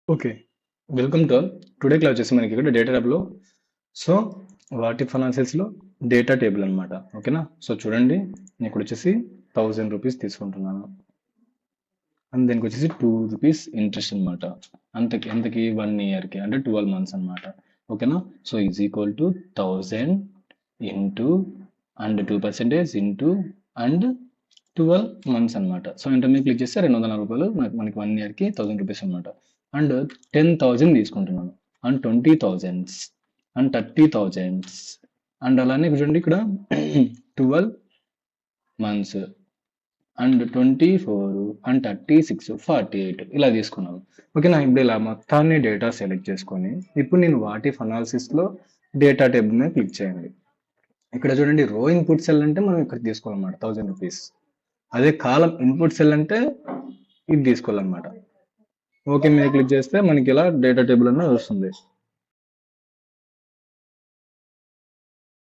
Okay. Welcome to all. Today class వచ్చేసి మనకి ఇక్కడ డేటా ట్యాబ్‌లో సో, వాటి ఫైనాన్షియల్స్‌లో డేటా టేబుల్ అనమాట. ఓకేనా? సో, చూడండి నేను ఇక్కడ వచ్చేసి ₹1000 తీసుకుంటున్నాను. అండ్ దీనికి వచ్చేసి ₹2 ఇంట్రెస్ట్ అనమాట. ఎంతకి 1 ఇయర్‌కి అంటే 12 మంత్స్ అనమాట. ఓకేనా? So, is equal to 1000 into and 2% into and 12 months అనమాట. సో, ఎంటర్ మీద క్లిక్ చేస్తే ₹240 మనకి 1 ఇయర్‌కి ₹1000 అనమాట. అండ్ 10,000 తీసుకుంటున్నాను. అండ్ 20,000 అండ్ 30,000 అండ్ అలానే చూడండి ఇక్కడ 12 మంత్స్ అండ్ 24 అండ్ 36 48 ఇలా తీసుకున్నాను. ఓకేనా? ఇప్పుడు ఇలా మొత్తాన్ని డేటా సెలెక్ట్ చేసుకొని ఇప్పుడు నేను వాటి అనాలిసిస్లో డేటా టేబుల్ మీద క్లిక్ చేయండి. ఇక్కడ చూడండి రో ఇన్పుట్ సెల్ అంటే మనం ఇక్కడ తీసుకోవాలన్నమాట ₹1000. అదే కాలం ఇన్పుట్ సెల్ అంటే ఇది తీసుకోవాలన్నమాట. ఓకే మీద క్లిక్ చేస్తే మనకి ఇలా డేటా టేబుల్ అనేది వస్తుంది.